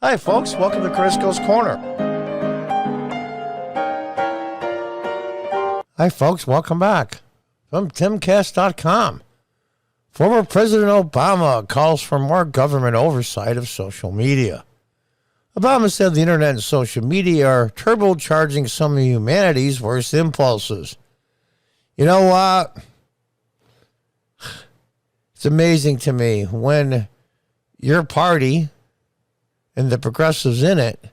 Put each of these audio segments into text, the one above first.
Hi, folks. Welcome to Crisco's Corner. Hi, folks. Welcome back from timcast.com. Former President Obama calls for more government oversight of social media. Obama said the internet and social media are turbocharging some of humanity's worst impulses. You know what? It's amazing to me when your party and the progressives in it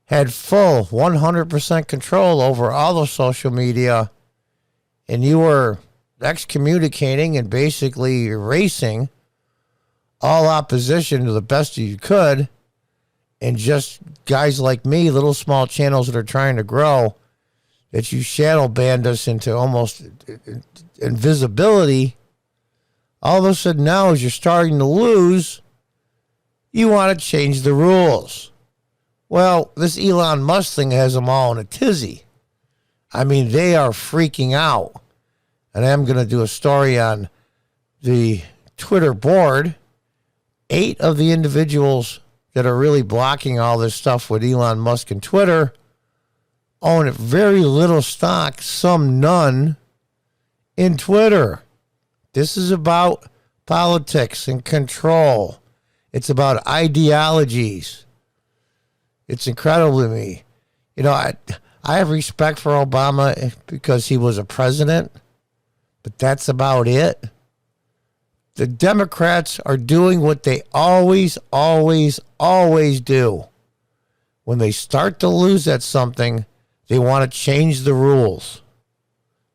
had full 100% control over all the social media, and you were excommunicating and basically erasing all opposition to the best you could, and just guys like me, little small channels that are trying to grow, that you shadow banned us into almost invisibility. All of a sudden now, as you're starting to lose, you want to change the rules. Well, this Elon Musk thing has them all in a tizzy. I mean, they are freaking out. And I'm going to do a story on the Twitter board. 8 of the individuals that are really blocking all this stuff with Elon Musk and Twitter own very little stock, some none, in Twitter. This is about politics and control. It's about ideologies. It's incredible to me. You know, I have respect for Obama because he was a president, but that's about it. The Democrats are doing what they always do. When they start to lose at something, they want to change the rules.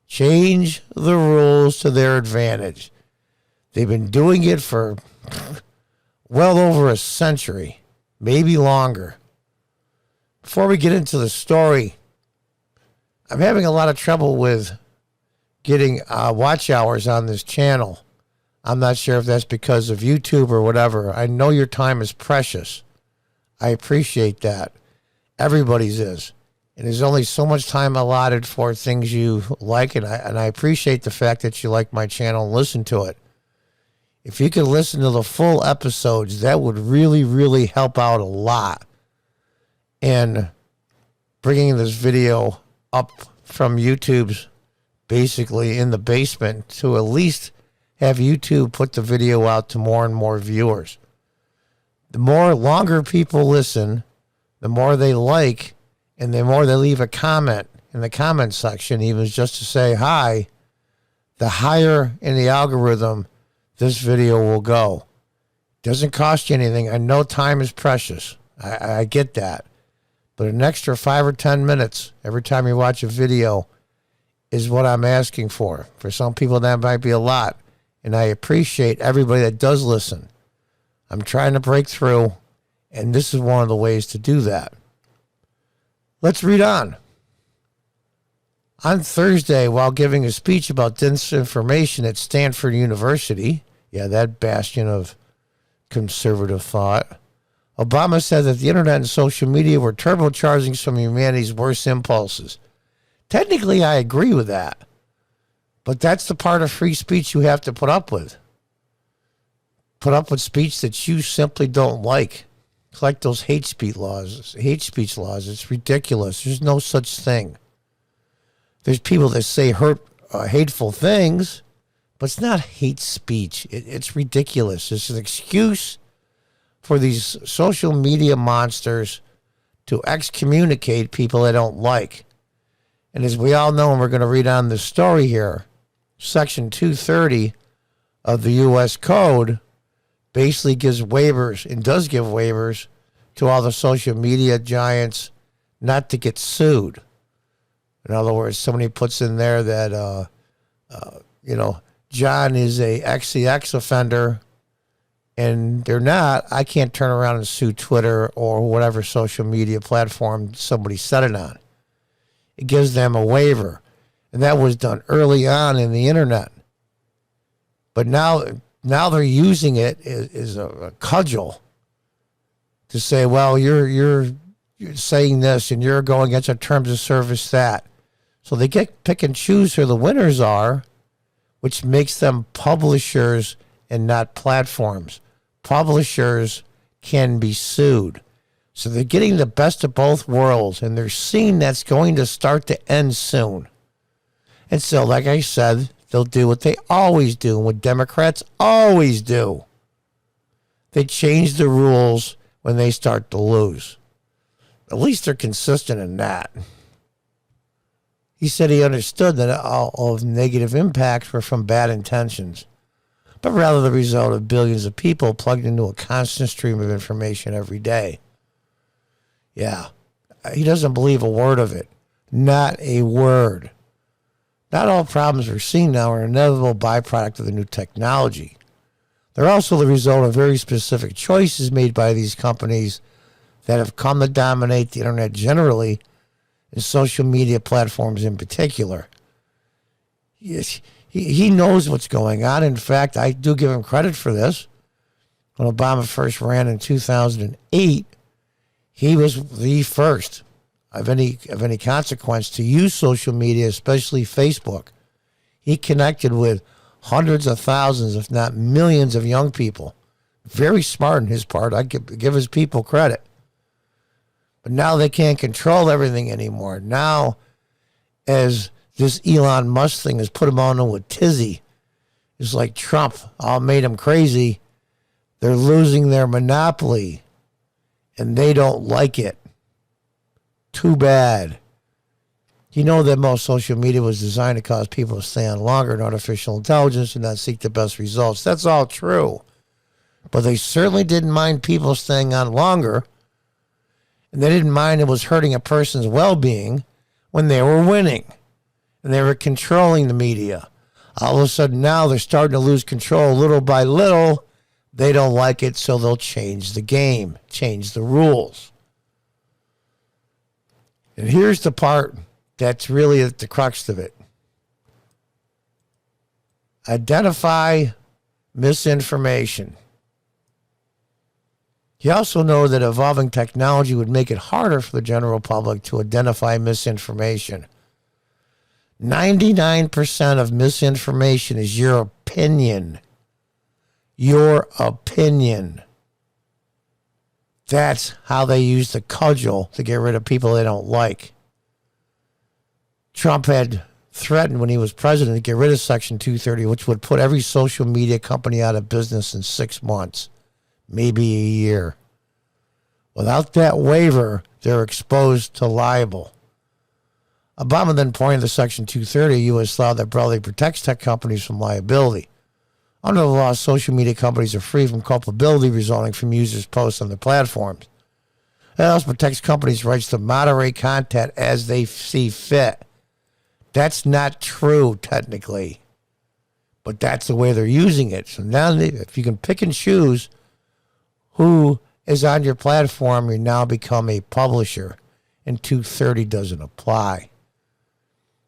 Change the rules to their advantage. They've been doing it for well over a century, maybe longer. Before we get into the story, I'm having a lot of trouble with getting watch hours on this channel. I'm not sure if that's because of YouTube or whatever. I know your time is precious. I appreciate that. Everybody's is. And there's only so much time allotted for things you like, and I appreciate the fact that you like my channel and listen to it. If you could listen to the full episodes, that would really, really help out a lot. And bringing this video up from YouTube's basically in the basement to at least have YouTube put the video out to more and more viewers. The more longer people listen, the more they like, and the more they leave a comment in the comment section, even just to say hi, the higher in the algorithm this video will go. Doesn't cost you anything. I know time is precious. I get that. But an extra 5 or 10 minutes every time you watch a video is what I'm asking for. For some people, that might be a lot. And I appreciate everybody that does listen. I'm trying to break through, and this is one of the ways to do that. Let's read on. On Thursday, while giving a speech about disinformation at Stanford University, that bastion of conservative thought, Obama said that the internet and social media were turbocharging some of humanity's worst impulses. Technically, I agree with that. But that's the part of free speech you have to put up with. Put up with speech that you simply don't like. It's like those hate speech laws. It's ridiculous. There's no such thing. There's people that say hateful things, but it's not hate speech. It's ridiculous. It's an excuse for these social media monsters to excommunicate people they don't like. And as we all know, and we're going to read on the story here, Section 230 of the U.S. Code basically gives waivers, and does give waivers, to all the social media giants not to get sued. In other words, somebody puts in there that, John is a XCX offender, and they're not. I can't turn around and sue Twitter or whatever social media platform somebody said it on. It gives them a waiver. And that was done early on in the internet. But now they're using it as a cudgel to say, well, you're saying this and you're going against our terms of service that. So they get pick and choose who the winners are, which makes them publishers and not platforms. Publishers can be sued. So they're getting the best of both worlds, and they're seeing that's going to start to end soon. And so, like I said, they'll do what they always do, and what Democrats always do. They change the rules when they start to lose. At least they're consistent in that. He said he understood that all of negative impacts were from bad intentions, but rather the result of billions of people plugged into a constant stream of information every day. Yeah, he doesn't believe a word of it. Not a word. Not all problems we're seeing now are an inevitable byproduct of the new technology. They're also the result of very specific choices made by these companies that have come to dominate the internet generally and social media platforms in particular. Yes, he knows what's going on. In fact, I do give him credit for this. When Obama first ran in 2008, he was the first of any consequence to use social media, especially Facebook. He connected with hundreds of thousands, if not millions, of young people. Very smart on his part. I give his people credit. But now they can't control everything anymore. Now, as this Elon Musk thing has put him on to a tizzy, it's like Trump all made him crazy. They're losing their monopoly, and they don't like it. Too bad. You know that most social media was designed to cause people to stay on longer in artificial intelligence and not seek the best results. That's all true. But they certainly didn't mind people staying on longer. And they didn't mind it was hurting a person's well-being when they were winning. And they were controlling the media. All of a sudden now they're starting to lose control little by little. They don't like it, so they'll change the game, change the rules. And here's the part that's really at the crux of it. Identify misinformation. You also know that evolving technology would make it harder for the general public to identify misinformation. 99% of misinformation is your opinion. Your opinion. That's how they use the cudgel to get rid of people they don't like. Trump had threatened when he was president to get rid of Section 230, which would put every social media company out of business in 6 months, maybe a year. Without that waiver, they're exposed to libel. Obama then pointed to Section 230, a U.S. law that broadly protects tech companies from liability. Under the law, social media companies are free from culpability resulting from users' posts on their platforms. It also protects companies' rights to moderate content as they see fit. That's not true, technically. But that's the way they're using it. So now, if you can pick and choose who is on your platform, you now become a publisher, and 230 doesn't apply.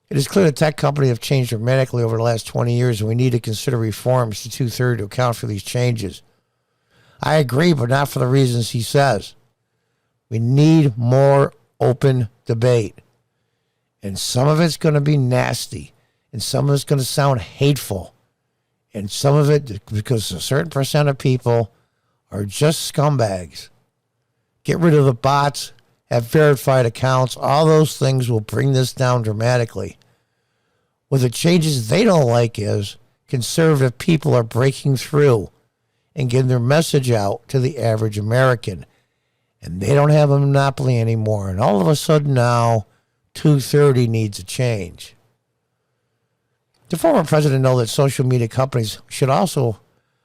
It is clear that tech companies have changed dramatically over the last 20 years, and we need to consider reforms to 230 to account for these changes. I agree, but not for the reasons he says. We need more open debate. And some of it's going to be nasty, and some of it's going to sound hateful, and some of it because a certain percent of people are just scumbags. Get rid of the bots, have verified accounts. All those things will bring this down dramatically. What the changes they don't like is conservative people are breaking through and getting their message out to the average American. And they don't have a monopoly anymore. And all of a sudden now, 230 needs a change. The former president knows that social media companies should also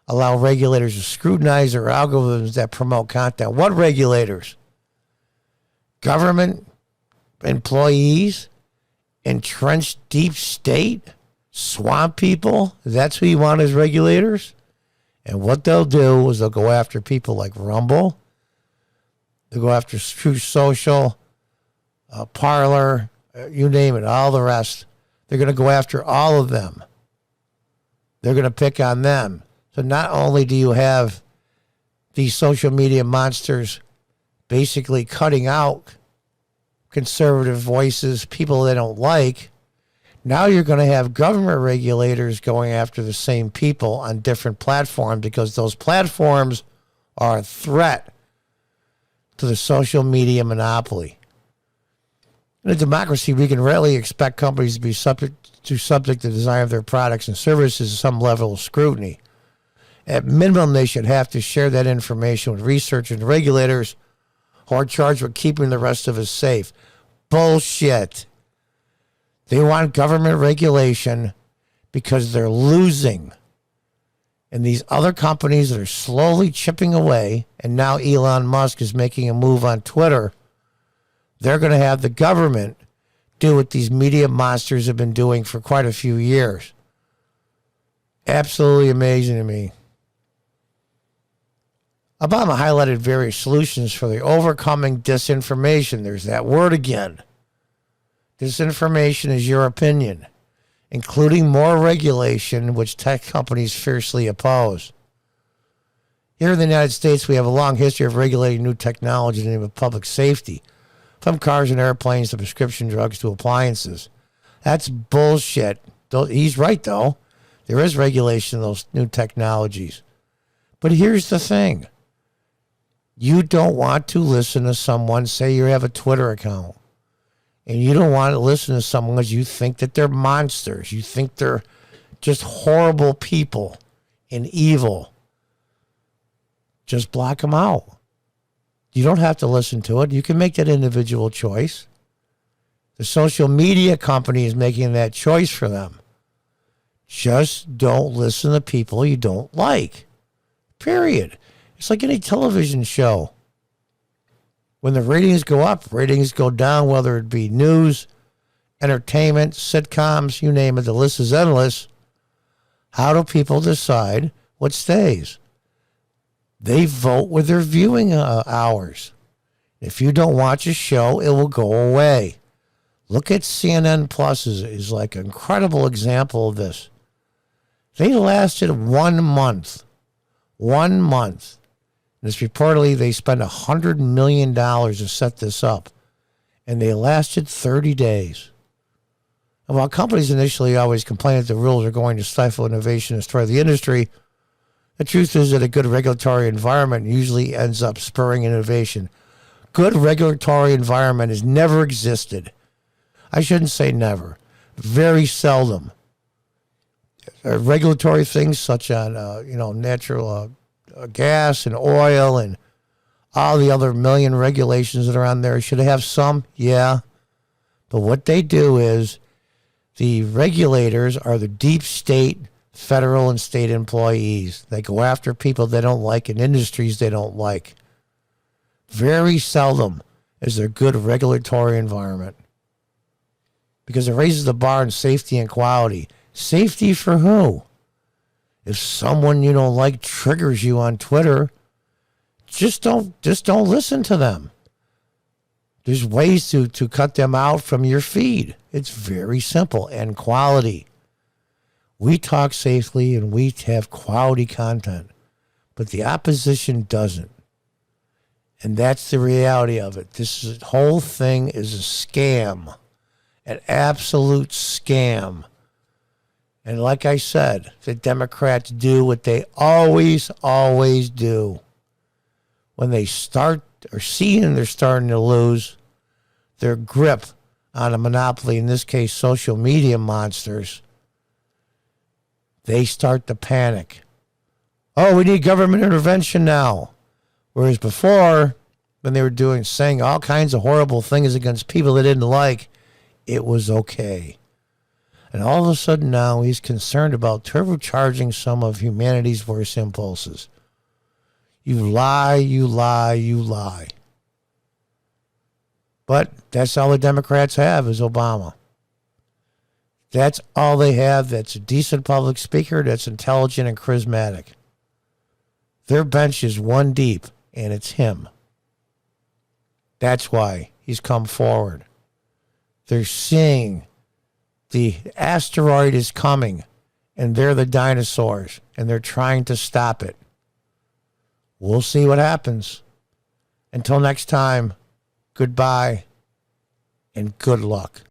allow regulators to scrutinize their algorithms that promote content. What regulators? Government employees? Entrenched deep state? Swamp people? That's who you want as regulators? And what they'll do is they'll go after people like Rumble. They'll go after Truth Social, Parler, you name it, all the rest. They're going to go after all of them. They're going to pick on them. So not only do you have these social media monsters basically cutting out conservative voices, people they don't like, now you're going to have government regulators going after the same people on different platforms because those platforms are a threat to the social media monopoly. In a democracy, we can rarely expect companies to be subject to the design of their products and services to some level of scrutiny. At minimum, they should have to share that information with researchers and regulators who are charged with keeping the rest of us safe. Bullshit. They want government regulation because they're losing. And these other companies that are slowly chipping away, and now Elon Musk is making a move on Twitter, they're going to have the government do what these media monsters have been doing for quite a few years. Absolutely amazing to me. Obama highlighted various solutions for the overcoming disinformation. There's that word again. Disinformation is your opinion, including more regulation, which tech companies fiercely oppose. Here in the United States, we have a long history of regulating new technology in the name of public safety, from cars and airplanes to prescription drugs to appliances. That's bullshit. He's right, though. There is regulation of those new technologies. But here's the thing. You don't want to listen to someone, say you have a Twitter account, and you don't want to listen to someone because you think that they're monsters. You think they're just horrible people and evil. Just block them out. You don't have to listen to it. You can make that individual choice. The social media company is making that choice for them. Just don't listen to people you don't like. Period. It's like any television show. When the ratings go up, ratings go down, whether it be news, entertainment, sitcoms, you name it, the list is endless. How do people decide what stays? They vote with their viewing hours. If you don't watch a show, it will go away. Look at CNN Plus is like an incredible example of this. They lasted 1 month. 1 month. And it's reportedly they spent $100 million to set this up. And they lasted 30 days. And while companies initially always complain that the rules are going to stifle innovation and destroy the industry, the truth is that a good regulatory environment usually ends up spurring innovation. Good regulatory environment has never existed. I shouldn't say never. Very seldom. Regulatory things such as natural gas and oil and all the other million regulations that are on there. Should have some? Yeah. But what they do is the regulators are the deep state, federal and state employees. They go after people they don't like in industries they don't like. Very seldom is there good regulatory environment because it raises the bar in safety and quality. Safety for who? If someone you don't like triggers you on Twitter, just don't listen to them. There's ways to cut them out from your feed. It's very simple. And quality. We talk safely and we have quality content, but the opposition doesn't. And that's the reality of it. This whole thing is a scam, an absolute scam. And like I said, the Democrats do what they always do. When they start or see and they're starting to lose their grip on a monopoly, in this case, social media monsters, they start to panic. Oh, we need government intervention now. Whereas before, when they were saying all kinds of horrible things against people they didn't like, it was okay. And all of a sudden now he's concerned about turbocharging some of humanity's worst impulses. You lie, you lie, you lie. But that's all the Democrats have is Obama. That's all they have that's a decent public speaker, that's intelligent and charismatic. Their bench is one deep, and it's him. That's why he's come forward. They're seeing the asteroid is coming, and they're the dinosaurs, and they're trying to stop it. We'll see what happens. Until next time, goodbye and good luck.